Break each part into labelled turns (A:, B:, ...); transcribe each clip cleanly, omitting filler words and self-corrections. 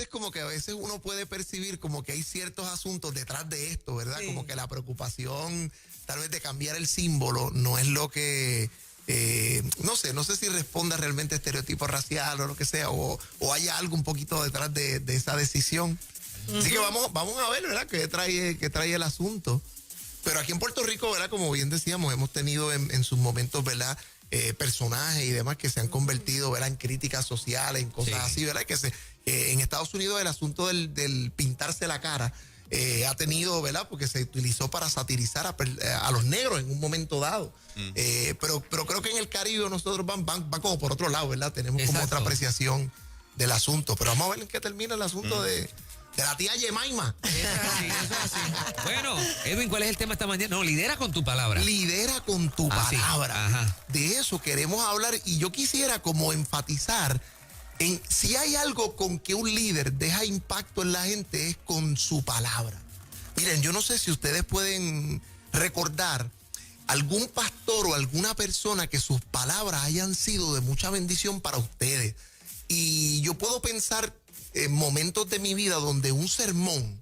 A: veces como que a veces uno puede percibir como que hay ciertos asuntos detrás de esto, ¿verdad? Sí. Como que la preocupación tal vez de cambiar el símbolo no es lo que... no sé si responda realmente a estereotipo racial o lo que sea, o haya algo un poquito detrás de esa decisión. Así que vamos a ver, ¿verdad? qué trae el asunto. Pero aquí en Puerto Rico, ¿verdad? Como bien decíamos, hemos tenido en sus momentos, ¿verdad? Personajes y demás que se han convertido, ¿verdad? En críticas sociales, en cosas así, ¿verdad? Que en Estados Unidos el asunto del pintarse la cara ha tenido, ¿verdad? Porque se utilizó para satirizar a los negros en un momento dado. Pero creo que en el Caribe nosotros van como por otro lado, ¿verdad? Tenemos como otra apreciación del asunto. Pero vamos a ver en qué termina el asunto de la tía Yemaima.
B: Eso es así. Bueno, Edwin, ¿cuál es el tema esta mañana? No, lidera con tu palabra.
A: Lidera con tu palabra. Ajá. De eso queremos hablar y yo quisiera como enfatizar en si hay algo con que un líder deja impacto en la gente es con su palabra. Miren, yo no sé si ustedes pueden recordar algún pastor o alguna persona que sus palabras hayan sido de mucha bendición para ustedes. Y yo puedo pensar en momentos de mi vida donde un sermón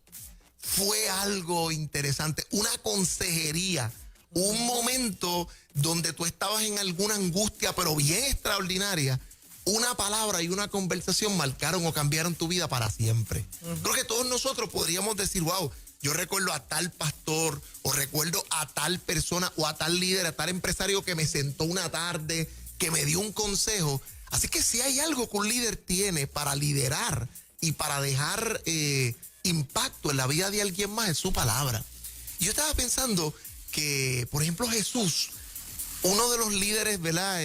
A: fue algo interesante, una consejería, un momento donde tú estabas en alguna angustia, pero bien extraordinaria. Una palabra y una conversación marcaron o cambiaron tu vida para siempre. Creo que todos nosotros podríamos decir, wow, yo recuerdo a tal pastor, o recuerdo a tal persona, o a tal líder, a tal empresario que me sentó una tarde, que me dio un consejo. Así que si hay algo que un líder tiene para liderar y para dejar impacto en la vida de alguien más, es su palabra. Y yo estaba pensando que, por ejemplo, Jesús, uno de los líderes, ¿verdad?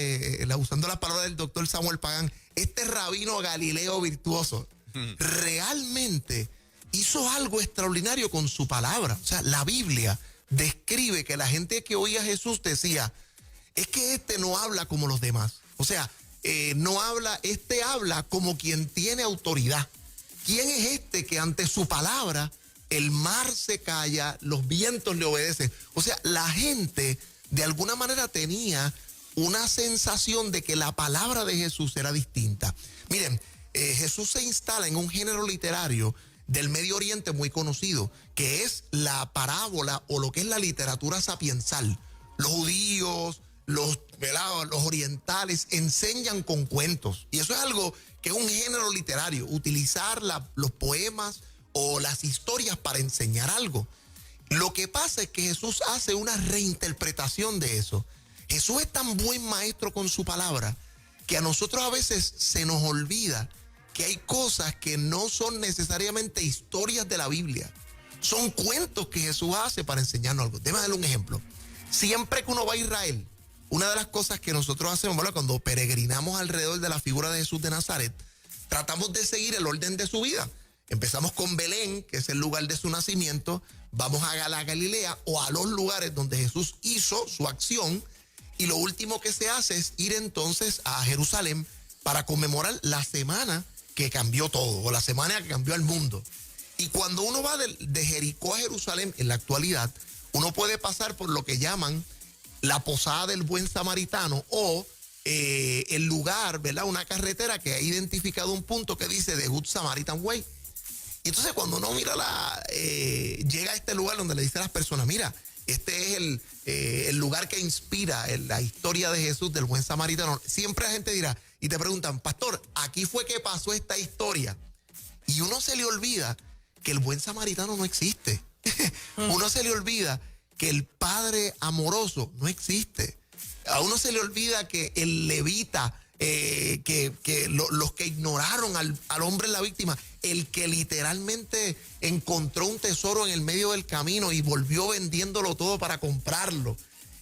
A: Usando las palabras del doctor Samuel Pagán, este rabino galileo virtuoso, realmente hizo algo extraordinario con su palabra. O sea, la Biblia describe que la gente que oía a Jesús decía, es que este no habla como los demás. O sea, este habla como quien tiene autoridad. ¿Quién es este que ante su palabra el mar se calla, los vientos le obedecen? O sea, la gente de alguna manera tenía una sensación de que la palabra de Jesús era distinta. Miren, Jesús se instala en un género literario del Medio Oriente muy conocido, que es la parábola o lo que es la literatura sapiensal. Los judíos, los orientales enseñan con cuentos. Y eso es algo que es un género literario, utilizar los poemas o las historias para enseñar algo. Lo que pasa es que Jesús hace una reinterpretación de eso. Jesús es tan buen maestro con su palabra que a nosotros a veces se nos olvida que hay cosas que no son necesariamente historias de la Biblia. Son cuentos que Jesús hace para enseñarnos algo. Déjame darle un ejemplo. Siempre que uno va a Israel, una de las cosas que nosotros hacemos, ¿verdad? Cuando peregrinamos alrededor de la figura de Jesús de Nazaret, tratamos de seguir el orden de su vida. Empezamos con Belén, que es el lugar de su nacimiento, vamos a la Galilea o a los lugares donde Jesús hizo su acción, y lo último que se hace es ir entonces a Jerusalén para conmemorar la semana que cambió todo, o la semana que cambió el mundo. Y cuando uno va de Jericó a Jerusalén en la actualidad, uno puede pasar por lo que llaman la posada del buen samaritano o el lugar, ¿verdad? Una carretera que ha identificado un punto que dice The Good Samaritan Way. Y entonces cuando uno mira llega a este lugar donde le dice a las personas, mira, este es el lugar que inspira la historia de Jesús del buen samaritano. Siempre la gente dirá, y te preguntan, pastor, aquí fue que pasó esta historia. Y uno se le olvida que el buen samaritano no existe. Uno se le olvida que el padre amoroso no existe. A uno se le olvida que el levita, los que ignoraron al hombre en la víctima, el que literalmente encontró un tesoro en el medio del camino y volvió vendiéndolo todo para comprarlo.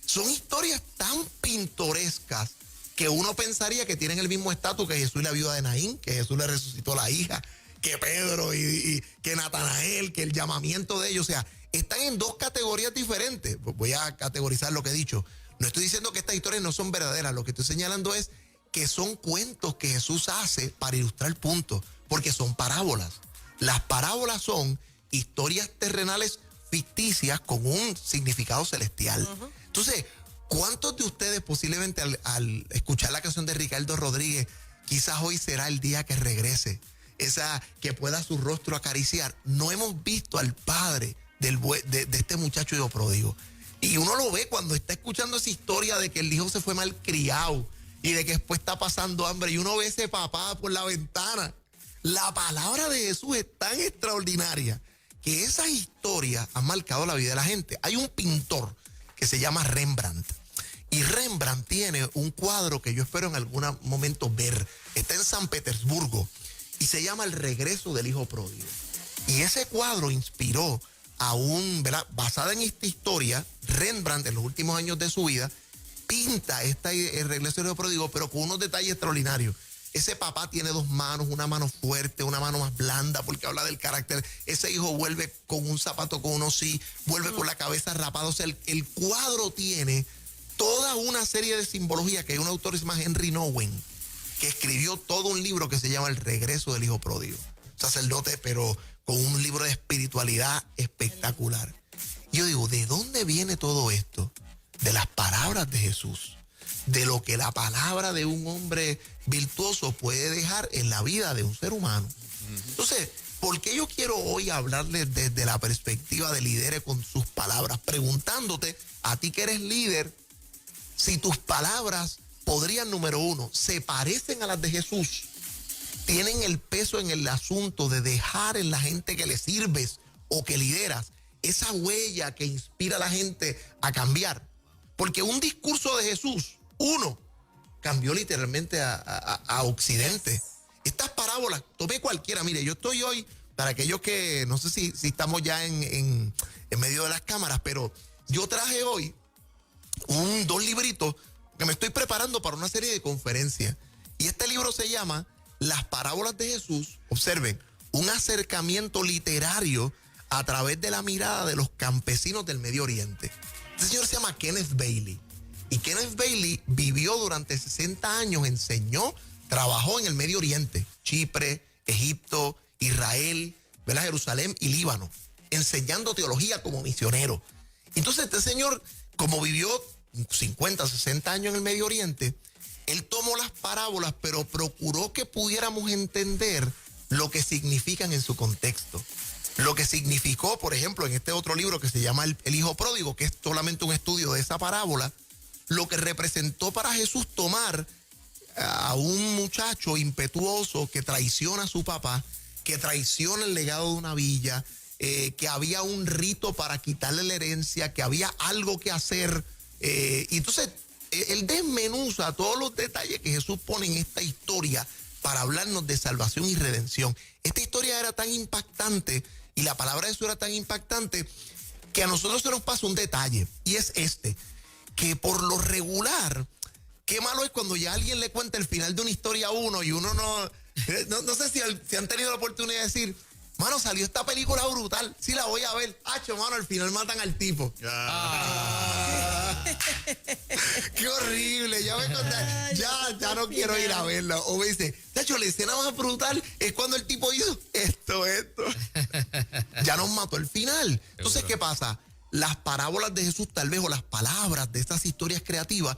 A: Son historias tan pintorescas que uno pensaría que tienen el mismo estatus que Jesús y la viuda de Naín, que Jesús le resucitó la hija, que Pedro y que Natanael, que el llamamiento de ellos. O sea, están en dos categorías diferentes. Voy a categorizar lo que he dicho. No estoy diciendo que estas historias no son verdaderas. Lo que estoy señalando es que son cuentos que Jesús hace para ilustrar puntos, porque son parábolas. Las parábolas son historias terrenales ficticias con un significado celestial. Entonces, ¿cuántos de ustedes posiblemente al escuchar la canción de Ricardo Rodríguez, quizás hoy será el día que regrese? esa que pueda su rostro acariciar. No hemos visto al padre de este muchacho hijo pródigo. Y uno lo ve cuando está escuchando esa historia de que el hijo se fue mal criado y de que después está pasando hambre y uno ve ese papá por la ventana. La palabra de Jesús es tan extraordinaria que esas historias han marcado la vida de la gente. Hay un pintor que se llama Rembrandt. Y Rembrandt tiene un cuadro que yo espero en algún momento ver. Está en San Petersburgo y se llama El regreso del hijo pródigo. Y ese cuadro inspiró ¿verdad? Basada en esta historia, Rembrandt en los últimos años de su vida pinta el regreso del hijo pródigo, pero con unos detalles extraordinarios. Ese papá tiene dos manos, una mano fuerte, una mano más blanda, porque habla del carácter. Ese hijo vuelve con un zapato con uno sí, vuelve con la cabeza rapada. O sea, el cuadro tiene toda una serie de simbología que hay un autor que se llama Henry Nowen, que escribió todo un libro que se llama El regreso del hijo pródigo. Sacerdote, pero con un libro de espiritualidad espectacular. Yo digo, ¿de dónde viene todo esto? De las palabras de Jesús, de lo que la palabra de un hombre virtuoso puede dejar en la vida de un ser humano. Entonces, ¿por qué yo quiero hoy hablarles desde la perspectiva de líderes con sus palabras? Preguntándote, a ti que eres líder, si tus palabras podrían, número uno, se parecen a las de Jesús, tienen el peso en el asunto de dejar en la gente que le sirves o que lideras esa huella que inspira a la gente a cambiar. Porque un discurso de Jesús, uno, cambió literalmente a Occidente. Estas parábolas, tomé cualquiera. Mire, yo estoy hoy, para aquellos que, no sé si estamos ya en medio de las cámaras, pero yo traje hoy dos libritos que me estoy preparando para una serie de conferencias. Y este libro se llama Las parábolas de Jesús. Observen, un acercamiento literario a través de la mirada de los campesinos del Medio Oriente. Este señor se llama Kenneth Bailey. Y Kenneth Bailey vivió durante 60 años, enseñó, trabajó en el Medio Oriente, Chipre, Egipto, Israel, ¿verdad? Jerusalén y Líbano, enseñando teología como misionero. Entonces este señor, como vivió 50, 60 años en el Medio Oriente, él tomó las parábolas, pero procuró que pudiéramos entender lo que significan en su contexto. Lo que significó, por ejemplo, en este otro libro que se llama El Hijo Pródigo, que es solamente un estudio de esa parábola, lo que representó para Jesús tomar a un muchacho impetuoso que traiciona a su papá, que traiciona el legado de una villa, que había un rito para quitarle la herencia, que había algo que hacer. Y entonces, él desmenuza todos los detalles que Jesús pone en esta historia para hablarnos de salvación y redención. Esta historia era tan impactante y la palabra de Jesús era tan impactante que a nosotros se nos pasa un detalle, y es que por lo regular, qué malo es cuando ya alguien le cuenta el final de una historia a uno y uno no sé si han tenido la oportunidad de decir, mano, salió esta película brutal, sí la voy a ver. Hacho, mano, al final matan al tipo. Qué horrible, ya me conté, ya no quiero ir a verla. O me dice, Hacho, la escena más brutal es cuando el tipo hizo esto. Ya nos mató el final. Entonces, ¿qué pasa? Las parábolas de Jesús, tal vez, o las palabras de estas historias creativas,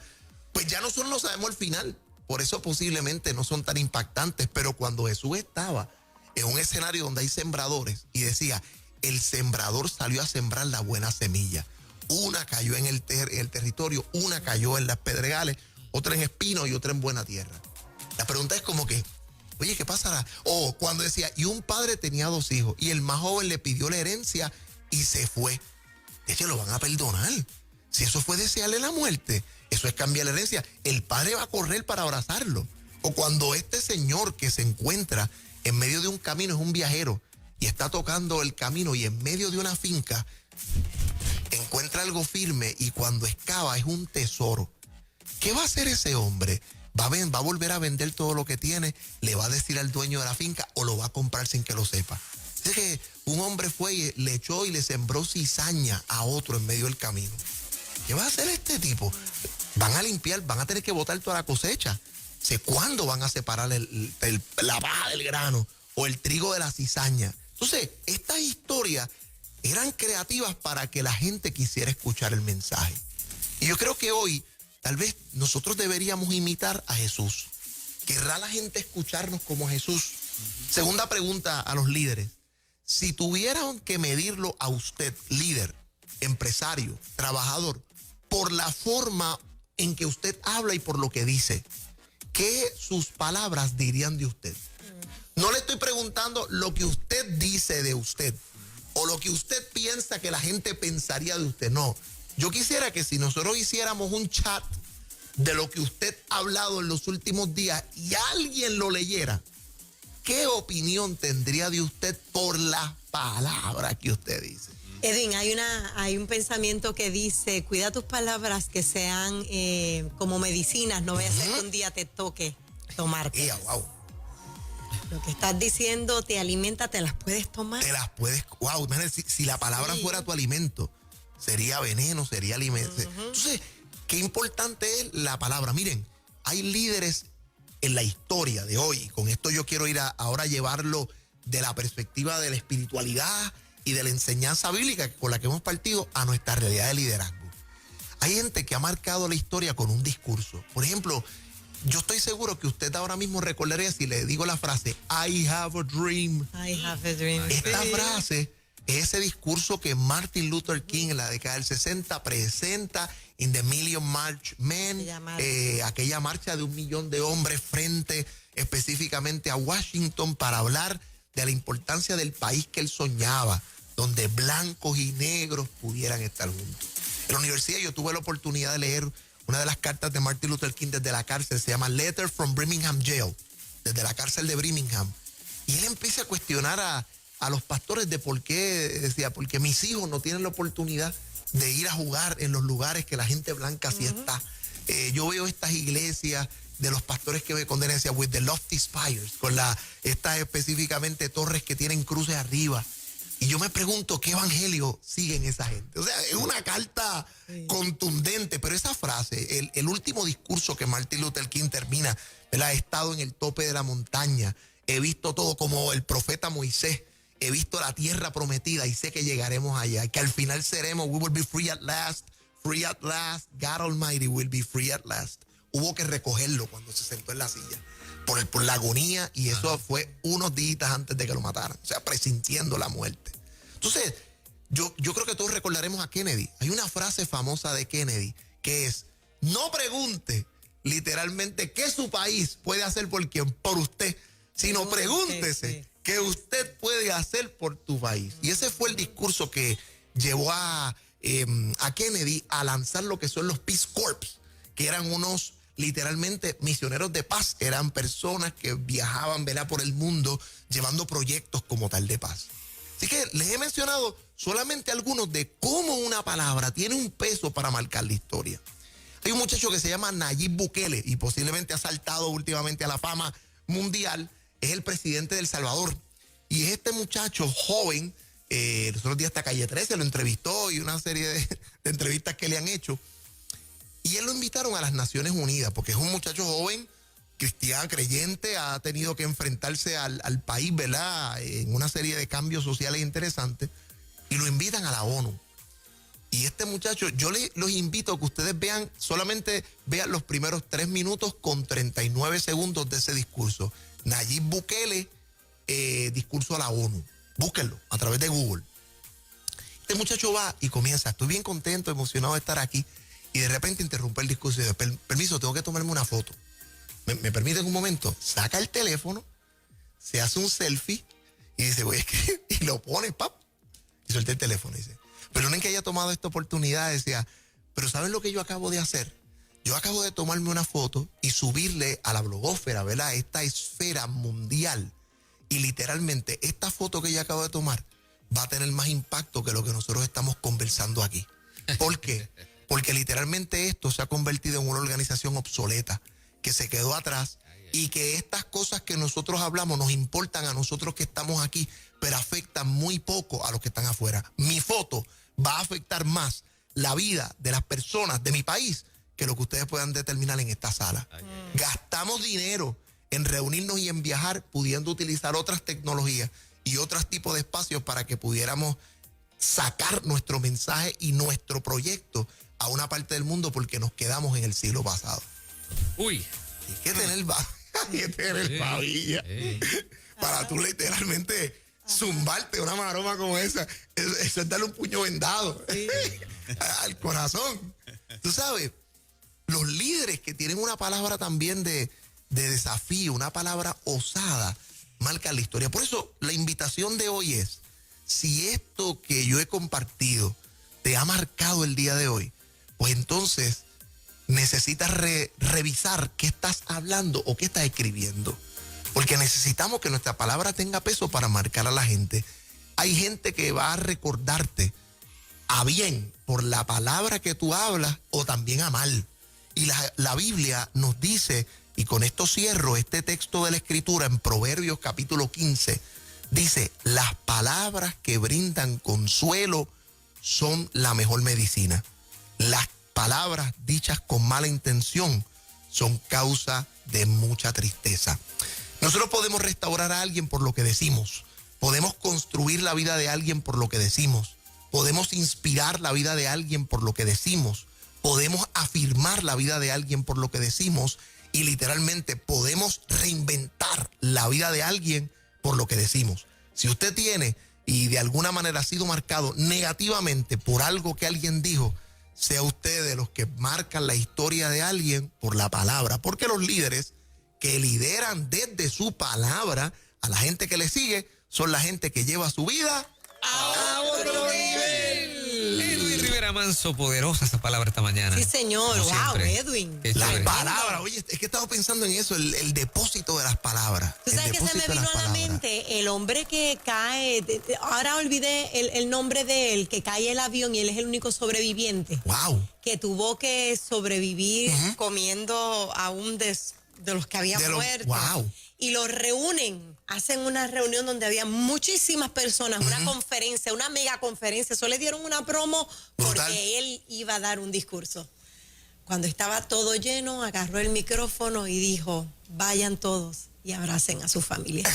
A: pues ya nosotros no sabemos el final. Por eso posiblemente no son tan impactantes. Pero cuando Jesús estaba en un escenario donde hay sembradores y decía, el sembrador salió a sembrar la buena semilla. Una cayó en el territorio, una cayó en las pedregales, otra en espinos y otra en buena tierra. La pregunta es como que, oye, ¿qué pasará? O cuando decía, y un padre tenía 2 hijos y el más joven le pidió la herencia y se fue. De hecho, lo van a perdonar. Si eso fue desearle la muerte, eso es cambiar la herencia. El padre va a correr para abrazarlo. O cuando este señor que se encuentra en medio de un camino, es un viajero y está tocando el camino y en medio de una finca encuentra algo firme y cuando excava es un tesoro. ¿Qué va a hacer ese hombre? ¿Va a volver a vender todo lo que tiene? ¿Le va a decir al dueño de la finca o lo va a comprar sin que lo sepa? Es que un hombre fue y le echó y le sembró cizaña a otro en medio del camino. ¿Qué va a hacer este tipo? Van a limpiar, van a tener que botar toda la cosecha. ¿Cuándo van a separar la paja del grano o el trigo de la cizaña? Entonces, estas historias eran creativas para que la gente quisiera escuchar el mensaje. Y yo creo que hoy, tal vez nosotros deberíamos imitar a Jesús. ¿Querrá la gente escucharnos como Jesús? Segunda pregunta a los líderes. Si tuvieran que medirlo a usted, líder, empresario, trabajador, por la forma en que usted habla y por lo que dice, ¿qué sus palabras dirían de usted? No le estoy preguntando lo que usted dice de usted o lo que usted piensa que la gente pensaría de usted. No, yo quisiera que si nosotros hiciéramos un chat de lo que usted ha hablado en los últimos días y alguien lo leyera, ¿qué opinión tendría de usted por las palabras que usted dice?
C: Edwin, hay un pensamiento que dice, cuida tus palabras que sean como medicinas, no vaya a ser que un día te toque tomarte.
A: Wow.
C: Lo que estás diciendo te alimenta, te las puedes tomar.
A: Te las puedes, wow, si la palabra fuera tu alimento, sería veneno, sería alimento. Entonces, qué importante es la palabra. Miren, hay líderes en la historia de hoy. Con esto yo quiero ir ahora a llevarlo de la perspectiva de la espiritualidad y de la enseñanza bíblica con la que hemos partido a nuestra realidad de liderazgo. Hay gente que ha marcado la historia con un discurso. Por ejemplo, yo estoy seguro que usted ahora mismo recordaría si le digo la frase I have a dream.
C: I have a dream.
A: Esta frase es ese discurso que Martin Luther King en la década del 60 presenta en The Million March Men, aquella marcha de 1 millón de hombres frente específicamente a Washington para hablar de la importancia del país que él soñaba, donde blancos y negros pudieran estar juntos. En la universidad yo tuve la oportunidad de leer una de las cartas de Martin Luther King desde la cárcel, se llama Letter from Birmingham Jail, desde la cárcel de Birmingham. Y él empieza a cuestionar a los pastores de por qué, decía, porque mis hijos no tienen la oportunidad de ir a jugar en los lugares que la gente blanca sí está. Yo veo estas iglesias de los pastores que me condenan, decía, with the lofty spires, con estas específicamente torres que tienen cruces arriba. Y yo me pregunto, ¿qué evangelio siguen esa gente? O sea, es una carta contundente, pero esa frase, el último discurso que Martin Luther King termina, ¿verdad? He estado en el tope de la montaña, he visto todo como el profeta Moisés, he visto la tierra prometida y sé que llegaremos allá, que al final seremos, we will be free at last, God Almighty will be free at last. Hubo que recogerlo cuando se sentó en la silla por la agonía, y eso fue unos días antes de que lo mataran, o sea, presintiendo la muerte. Entonces, yo creo que todos recordaremos a Kennedy. Hay una frase famosa de Kennedy que es, no pregunte literalmente qué su país puede hacer por usted, sino pregúntese qué usted puede hacer por tu país. Y ese fue el discurso que llevó a Kennedy a lanzar lo que son los Peace Corps, que eran unos literalmente misioneros de paz, eran personas que viajaban, ¿verdad?, por el mundo llevando proyectos como tal de paz. Así que les he mencionado solamente algunos de cómo una palabra tiene un peso para marcar la historia. Hay un muchacho que se llama Nayib Bukele y posiblemente ha saltado últimamente a la fama mundial, es el presidente de El Salvador. Y es este muchacho joven, los otros días hasta Calle 13 lo entrevistó y una serie de entrevistas que le han hecho. Y él lo invitaron a las Naciones Unidas porque es un muchacho joven, cristiano, creyente, ha tenido que enfrentarse al país, ¿verdad?, en una serie de cambios sociales interesantes, y lo invitan a la ONU. Y este muchacho, yo los invito a que ustedes solamente vean los primeros 3 minutos con 39 segundos de ese discurso. Nayib Bukele, discurso a la ONU. Búsquenlo a través de Google. Este muchacho va y comienza, estoy bien contento, emocionado de estar aquí, y de repente interrumpe el discurso y dice, permiso, tengo que tomarme una foto. ¿Me permiten un momento? Saca el teléfono, se hace un selfie y dice, güey, y lo pone, ¡pap! Y suelta el teléfono y dice, perdonen que haya tomado esta oportunidad, decía, pero ¿saben lo que yo acabo de hacer? Yo acabo de tomarme una foto y subirle a la blogósfera, ¿verdad?, esta esfera mundial. Y literalmente esta foto que yo acabo de tomar va a tener más impacto que lo que nosotros estamos conversando aquí. ¿Por qué? Porque literalmente esto se ha convertido en una organización obsoleta, que se quedó atrás, y que estas cosas que nosotros hablamos nos importan a nosotros que estamos aquí, pero afectan muy poco a los que están afuera. Mi foto va a afectar más la vida de las personas de mi país que lo que ustedes puedan determinar en esta sala. Gastamos dinero en reunirnos y en viajar, pudiendo utilizar otras tecnologías y otros tipos de espacios para que pudiéramos sacar nuestro mensaje y nuestro proyecto a una parte del mundo, porque nos quedamos en el siglo pasado.
B: Uy.
A: Hay que tener babilla. para tú literalmente zumbarte una maroma como esa. Eso es darle un puño vendado al corazón. Tú sabes, los líderes que tienen una palabra también de desafío, una palabra osada, marcan la historia. Por eso la invitación de hoy es, si esto que yo he compartido te ha marcado el día de hoy, pues entonces necesitas revisar qué estás hablando o qué estás escribiendo. Porque necesitamos que nuestra palabra tenga peso para marcar a la gente. Hay gente que va a recordarte a bien por la palabra que tú hablas o también a mal. Y la Biblia nos dice, y con esto cierro este texto de la Escritura en Proverbios capítulo 15, dice, las palabras que brindan consuelo son la mejor medicina. Las palabras dichas con mala intención son causa de mucha tristeza. Nosotros podemos restaurar a alguien por lo que decimos. Podemos construir la vida de alguien por lo que decimos. Podemos inspirar la vida de alguien por lo que decimos. Podemos afirmar la vida de alguien por lo que decimos. Y literalmente podemos reinventar la vida de alguien por lo que decimos. Si usted tiene y de alguna manera ha sido marcado negativamente por algo que alguien dijo, sea usted de los que marcan la historia de alguien por la palabra. Porque los líderes que lideran desde su palabra a la gente que le sigue son la gente que lleva su vida a otro nivel.
B: Edwin Rivera Manso, poderosa esa palabra esta mañana.
C: Sí, señor.
B: Como
C: Wow,
B: siempre.
C: Edwin.
B: Qué
A: las
B: chévere.
A: palabras. Oye, es que he estado pensando en eso, el depósito de las palabras.
C: Tú sabes que se me vino a la mente el hombre que cae, ahora olvidé el nombre de él, que cae el avión y él es el único sobreviviente.
A: Wow.
C: Que tuvo que sobrevivir comiendo a un de los que habían muerto.
A: Wow.
C: Y los reúnen, hacen una reunión donde había muchísimas personas, una conferencia, una mega conferencia. Solo le dieron una promo
A: Brutal.
C: porque él iba a dar un discurso. Cuando estaba todo lleno, agarró el micrófono y dijo, vayan todos y abracen a su familia. Y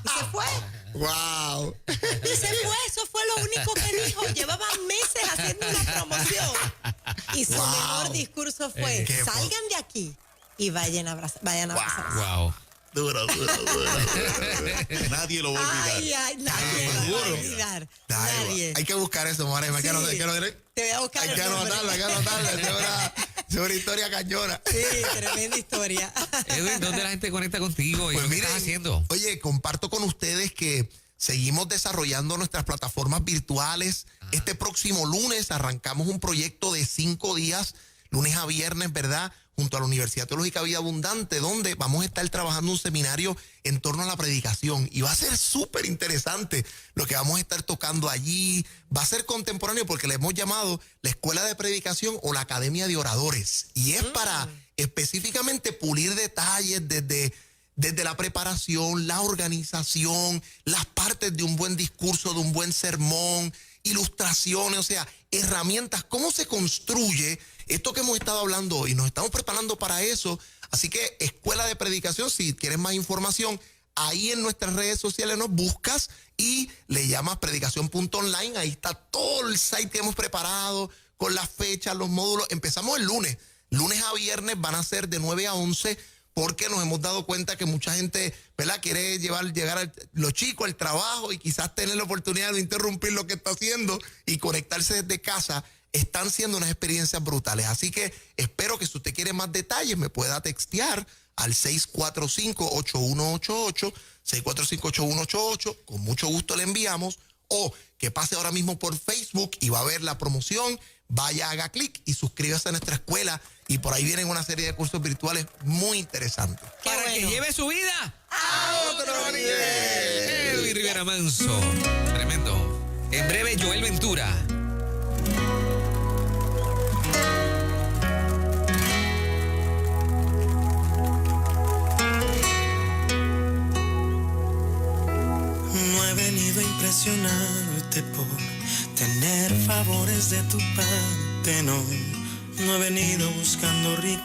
C: se fue.
A: Wow.
C: Y se fue, eso fue lo único que dijo. Llevaban meses haciendo una promoción. Y su mejor discurso fue,
A: Qué
C: salgan de aquí y vayan a abrazar.
B: Wow.
A: Duro.
D: Nadie lo va a olvidar.
C: Ay, nadie lo va a olvidar. Nadie.
A: Hay que buscar eso, María.
C: Sí. Te voy a buscar
A: Hay que
C: el nombre.
A: anotarla. Es una historia cañona.
C: Sí, tremenda historia.
B: Edwin, ¿dónde la gente conecta contigo? ¿Y
A: Pues
B: qué
A: miren,
B: estás haciendo?
A: Oye, comparto con ustedes que seguimos desarrollando nuestras plataformas virtuales. Este próximo lunes arrancamos un proyecto de 5 días, lunes a viernes, ¿verdad? Junto a la Universidad Teológica Vida Abundante, donde vamos a estar trabajando un seminario en torno a la predicación. Y va a ser súper interesante lo que vamos a estar tocando allí. Va a ser contemporáneo porque le hemos llamado la Escuela de Predicación o la Academia de Oradores. Y es para específicamente pulir detalles desde la preparación, la organización, las partes de un buen discurso, de un buen sermón, ilustraciones, o sea, herramientas, cómo se construye esto que hemos estado hablando hoy. Nos estamos preparando para eso. Así que Escuela de Predicación, si quieres más información, ahí en nuestras redes sociales nos buscas y le llamas predicación.online. Ahí está todo el site que hemos preparado con las fechas, los módulos. Empezamos el lunes. Lunes a viernes van a ser de 9 a 11 porque nos hemos dado cuenta que mucha gente, ¿verdad?, quiere llegar a los chicos al trabajo y quizás tener la oportunidad de no interrumpir lo que está haciendo y conectarse desde casa. Están siendo unas experiencias brutales. Así que espero que si usted quiere más detalles me pueda textear al 645-8188, 645-8188. Con mucho gusto le enviamos. O que pase ahora mismo por Facebook y va a ver la promoción. Vaya, haga clic y suscríbase a nuestra escuela. Y por ahí vienen una serie de cursos virtuales muy interesantes.
B: Para que lleve su vida
C: a
A: otro nivel.
B: Edwin Rivera Manso. Tremendo. En breve, Joel Ventura.
E: No he venido a impresionarte por tener favores de tu parte, no. No he venido buscando riqueza.